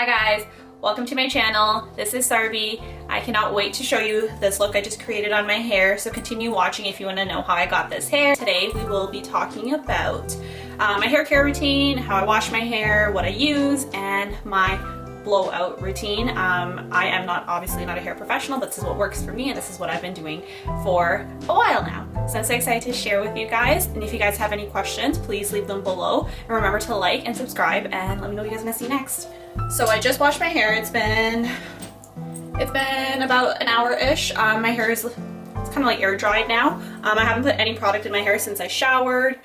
Hi guys, welcome to my channel. This is Sarbie. I cannot wait to show you this look I just created on my hair, so continue watching if you want to know how I got this hair. Today we will be talking about my hair care routine, how I wash my hair, what I use, and my blowout routine. I am obviously not a hair professional, but this is what works for me and this is what I've been doing for a while now. So I'm so excited to share with you guys, and if you guys have any questions, please leave them below. And remember to like and subscribe and let me know what you guys want to see next. So I just washed my hair. It's been about an hour-ish. My hair is kind of like air dried now. I haven't put any product in my hair since I showered.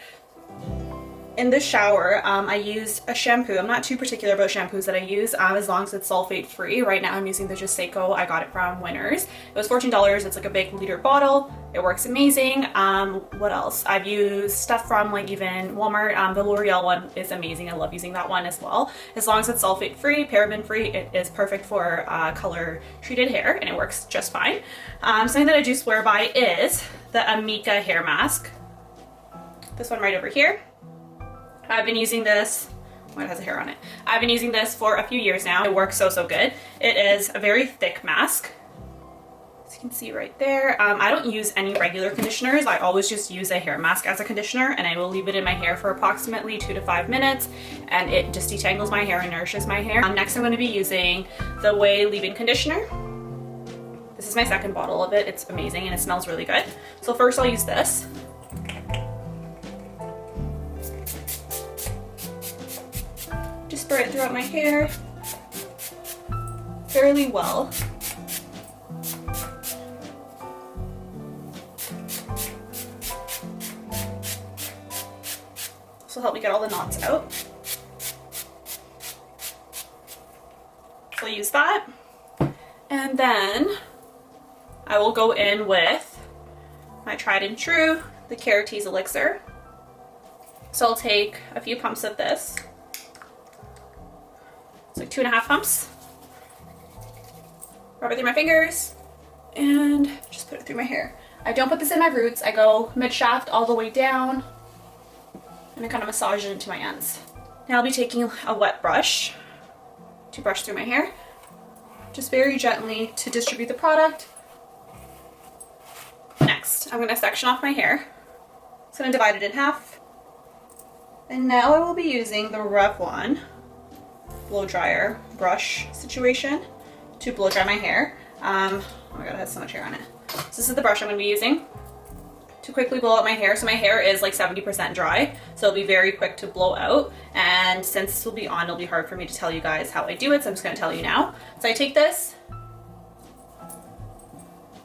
In the shower, I use a shampoo. I'm not too particular about shampoos that I use, as long as it's sulfate free. Right now I'm using the Seiko. I got it from Winners. It was $14. It's like a big liter bottle. It works amazing. What else? I've used stuff from like even Walmart. The L'Oreal one is amazing. I love using that one as well. As long as it's sulfate free, paraben free, it is perfect for color treated hair and it works just fine. Something that I do swear by is the Amika hair mask. This one right over here. I've been using this, oh, it has a hair on it. I've been using this for a few years now. It works so good. It is a very thick mask. As you can see right there. I don't use any regular conditioners. I always just use a hair mask as a conditioner, and I will leave it in my hair for approximately 2 to 5 minutes, and it just detangles my hair and nourishes my hair. Next I'm going to be using the Way leave-in conditioner. This is my second bottle of it. It's amazing and it smells really good. So first I'll use this. Just spray it throughout my hair fairly well. This will help me get all the knots out. So I'll use that. And then I will go in with my tried and true, the Keratis elixir. So I'll take a few pumps of this. Like 2.5 pumps. Rub it through my fingers and just put it through my hair. I don't put this in my roots. I go mid-shaft all the way down and I kind of massage it into my ends. Now I'll be taking a wet brush to brush through my hair, just very gently to distribute the product. Next, I'm going to section off my hair. So I'm going to divide it in half. And now I will be using the Revlon blow dryer brush situation to blow dry my hair. Oh my god, it has so much hair on it. So this is the brush I'm going to be using to quickly blow out my hair. So my hair is like 70% dry, so it'll be very quick to blow out. And since this will be on, it'll be hard for me to tell you guys how I do it, so I'm just going to tell you now. So I take this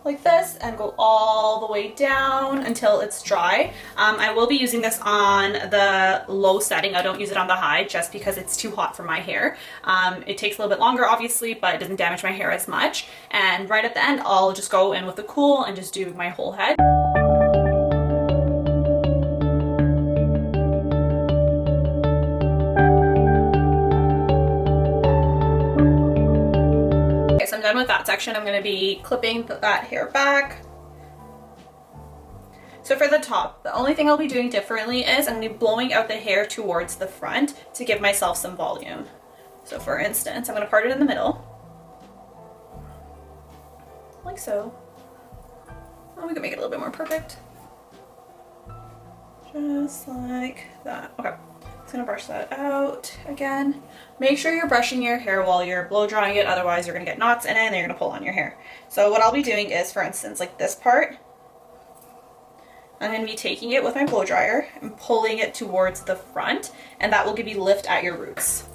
like this and go all the way down until it's dry. I will be using this on the low setting. I don't use it on the high just because it's too hot for my hair. It takes a little bit longer obviously, but it doesn't damage my hair as much. And right at the end, I'll just go in with the cool and just do my whole head. So I'm done with that section. I'm going to be clipping that hair back. So for the top, the only thing I'll be doing differently is I'm going to be blowing out the hair towards the front to give myself some volume. So for instance, I'm going to part it in the middle, like so. Oh, we can make it a little bit more perfect. Just like that. Okay. Gonna brush that out again. Make sure you're brushing your hair while you're blow drying it, otherwise you're gonna get knots in it and you're gonna pull on your hair. So what I'll be doing is, for instance, like this part, I'm gonna be taking it with my blow dryer and pulling it towards the front, and that will give you lift at your roots.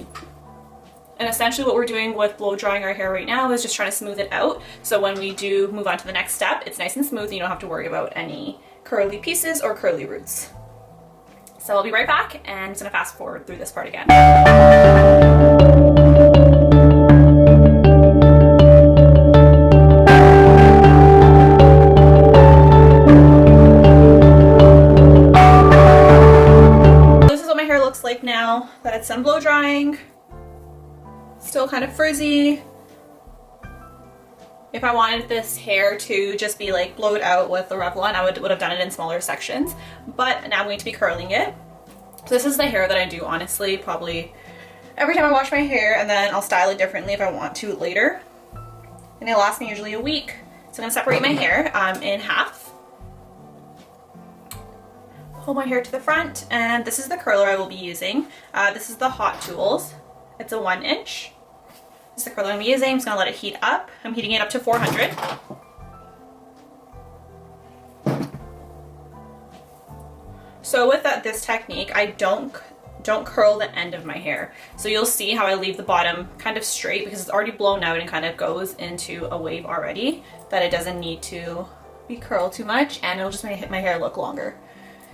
And essentially what we're doing with blow drying our hair right now is just trying to smooth it out, so when we do move on to the next step, it's nice and smooth and you don't have to worry about any curly pieces or curly roots. So I'll be right back, and I'm just gonna fast forward through this part again. This is what my hair looks like now that it's done blow drying. Still kind of frizzy. If I wanted this hair to just be like blowed out with the Revlon, I would have done it in smaller sections, but now I'm going to be curling it. So this is the hair that I do honestly probably every time I wash my hair, and then I'll style it differently if I want to later. And it'll last me usually a week. So I'm gonna separate my hair in half. Pull my hair to the front, and this is the curler I will be using. This is the Hot Tools. It's a 1 inch. This is the curler I'm using. I'm just gonna let it heat up. I'm heating it up to 400. So with this technique, I don't curl the end of my hair. So you'll see how I leave the bottom kind of straight because it's already blown out and kind of goes into a wave already, that it doesn't need to be curled too much, and it'll just make my hair look longer.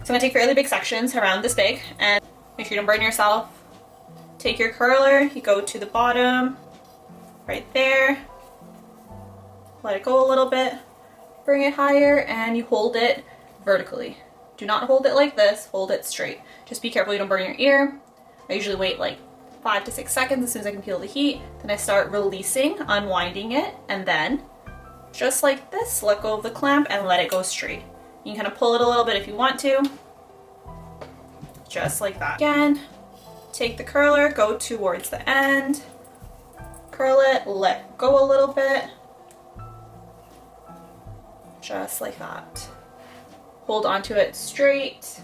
So I'm gonna take fairly big sections around this big, and make sure you don't burn yourself. Take your curler, you go to the bottom, right there. Let it go a little bit, bring it higher, and you hold it vertically. Do not hold it like this, hold it straight. Just be careful you don't burn your ear. I usually wait like 5 to 6 seconds as soon as I can feel the heat. Then I start releasing, unwinding it, and then just like this, let go of the clamp and let it go straight. You can kind of pull it a little bit if you want to. Just like that. Again, take the curler, go towards the end, curl it, let go a little bit. Just like that. Hold onto it straight,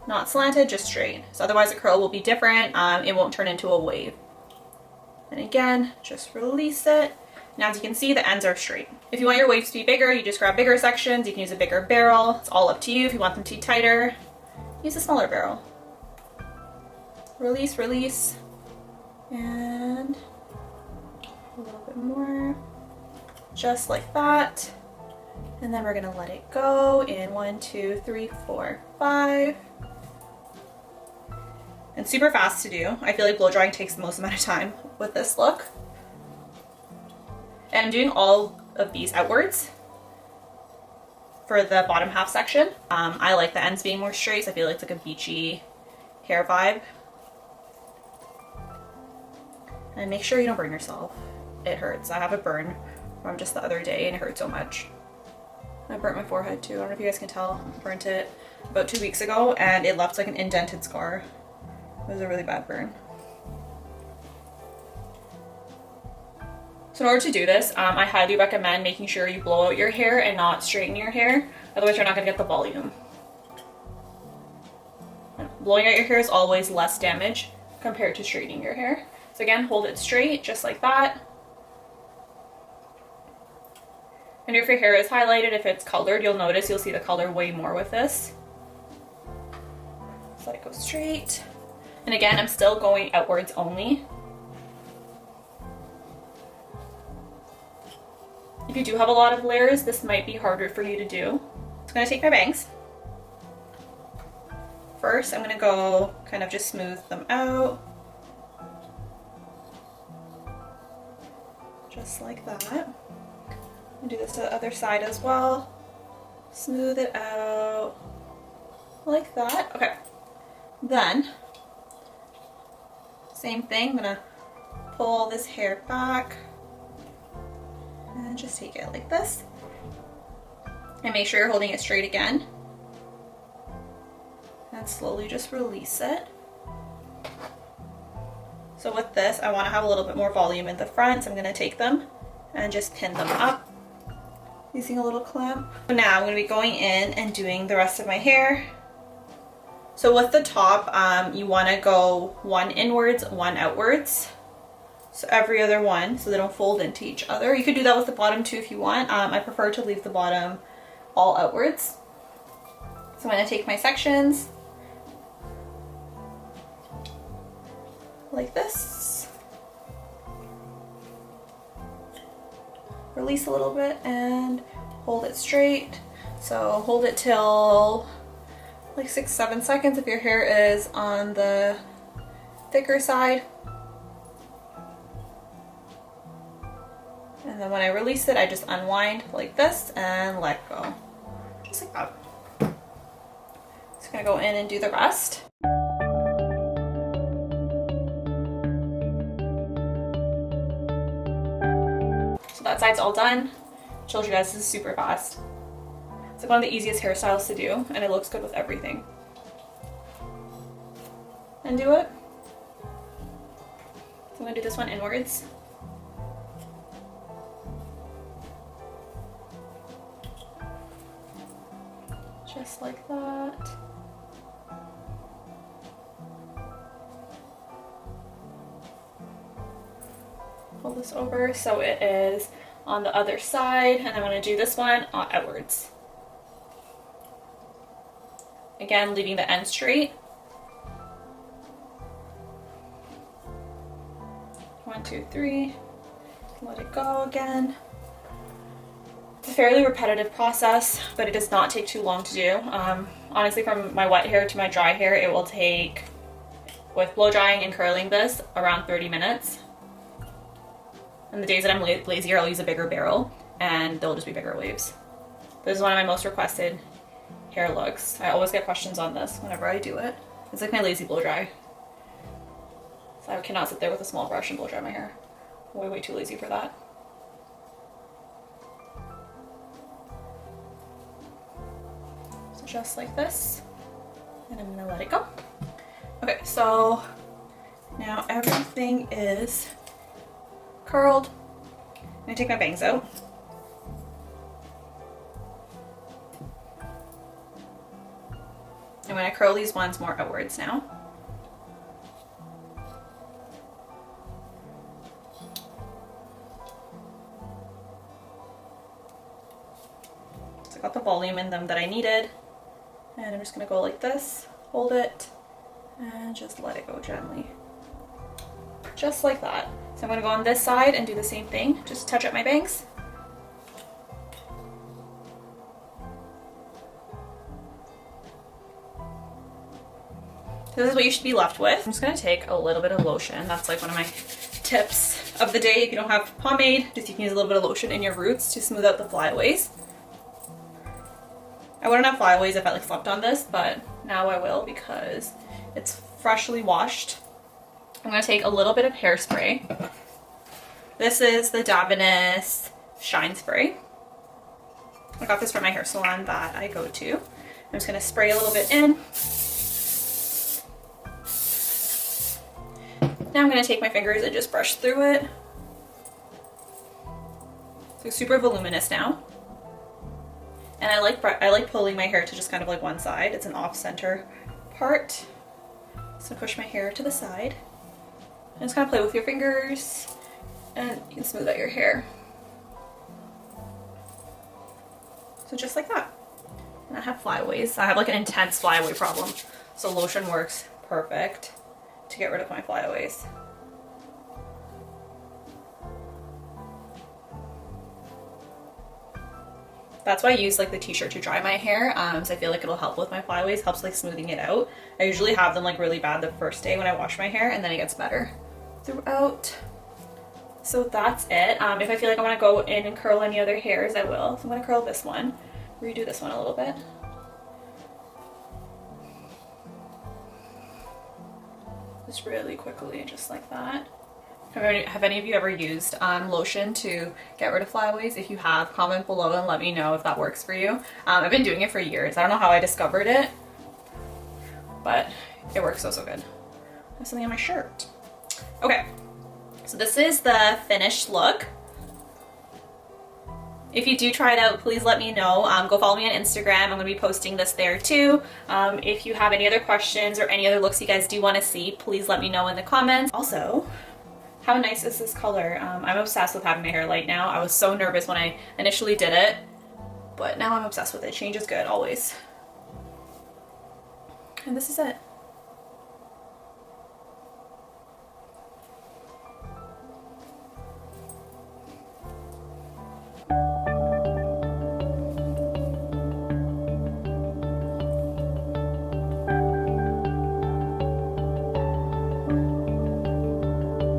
not slanted, just straight. So otherwise the curl will be different. It won't turn into a wave. And again, just release it. Now as you can see, the ends are straight. If you want your waves to be bigger, you just grab bigger sections. You can use a bigger barrel. It's all up to you. If you want them to be tighter, use a smaller barrel. Release, release, and a little bit more, just like that. And then we're gonna let it go in 1, 2, 3, 4, 5. And super fast to do. I feel like blow drying takes the most amount of time with this look. And I'm doing all of these outwards for the bottom half section. I like the ends being more straight, so I feel like it's like a beachy hair vibe. And make sure you don't burn yourself. It hurts. I have a burn from just the other day and it hurt so much. I burnt my forehead too. I don't know if you guys can tell. I burnt it about 2 weeks ago and it left like an indented scar. It was a really bad burn. So in order to do this, I highly recommend making sure you blow out your hair and not straighten your hair. Otherwise you're not going to get the volume. Blowing out your hair is always less damage compared to straightening your hair. So again, hold it straight, just like that. And if your hair is highlighted, if it's colored, you'll see the color way more with this. Just let it go straight. And again, I'm still going outwards only. If you do have a lot of layers, this might be harder for you to do. So I'm gonna take my bangs. First, I'm gonna go kind of just smooth them out. Just like that. And do this to the other side as well. Smooth it out like that. Okay. Then, same thing, I'm gonna pull all this hair back and just take it like this. And make sure you're holding it straight again. And slowly just release it. So with this, I want to have a little bit more volume in the front, so I'm going to take them and just pin them up using a little clamp. So now I'm going to be going in and doing the rest of my hair. So with the top, you want to go 1 inwards, 1 outwards. So every other one, so they don't fold into each other. You could do that with the bottom too if you want. I prefer to leave the bottom all outwards. So I'm going to take my sections like this. Release a little bit and hold it straight. So hold it till like 6-7 seconds if your hair is on the thicker side. And then when I release it, I just unwind like this and let go. Just like that. Just gonna go in and do the rest. So that side's all done. I told you guys this is super fast. It's like one of the easiest hairstyles to do, and it looks good with everything. And do it. I'm gonna do this one inwards. Just like that. Pull this over so it is on the other side, and I'm going to do this one outwards. Again, leaving the end straight. 1, 2, 3. Let it go again. It's a fairly repetitive process, but it does not take too long to do. Honestly, from my wet hair to my dry hair, it will take, with blow drying and curling this, around 30 minutes. And the days that I'm lazier, I'll use a bigger barrel, and they'll just be bigger waves. This is one of my most requested hair looks. I always get questions on this whenever I do it. It's like my lazy blow dry. So I cannot sit there with a small brush and blow dry my hair. I'm way too lazy for that. So just like this, and I'm gonna let it go. Okay, so now everything is curled. I'm gonna take my bangs out. I'm gonna curl these ones more outwards now. So I got the volume in them that I needed, and I'm just gonna go like this, hold it, and just let it go gently. Just like that. So I'm going to go on this side and do the same thing, just touch up my bangs. So this is what you should be left with. I'm just going to take a little bit of lotion. That's like one of my tips of the day. If you don't have pomade, just you can use a little bit of lotion in your roots to smooth out the flyaways. I wouldn't have flyaways if I like slept on this, but now I will because it's freshly washed. I'm going to take a little bit of hairspray. This is the Davines Shine Spray. I got this from my hair salon that I go to. I'm just going to spray a little bit in. Now I'm going to take my fingers and just brush through it. So super voluminous now. And I like pulling my hair to just kind of like one side. It's an off-center part. So push my hair to the side. And just kind of play with your fingers, and you can smooth out your hair. So just like that. And I have flyaways. I have like an intense flyaway problem, so lotion works perfect to get rid of my flyaways. That's why I use like the t-shirt to dry my hair, so I feel like it'll help with my flyaways, helps like smoothing it out. I usually have them like really bad the first day when I wash my hair, and then it gets better throughout. So that's it. If I feel like I want to go in and curl any other hairs, I will. So I'm going to curl this one, redo this one a little bit. Just really quickly, just like that. Have any of you ever used lotion to get rid of flyaways? If you have, comment below and let me know if that works for you. I've been doing it for years. I don't know how I discovered it, but it works so good. There's something on my shirt. Okay, so this is the finished look. If you do try it out, please let me know. Go follow me on Instagram. I'm going to be posting this there too. If you have any other questions or any other looks you guys do want to see, please let me know in the comments. Also, how nice is this color? I'm obsessed with having my hair light now. I was so nervous when I initially did it, but now I'm obsessed with it. Change is good, always. And this is it.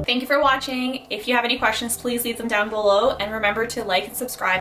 Thank you for watching. If you have any questions, please leave them down below, and remember to like and subscribe.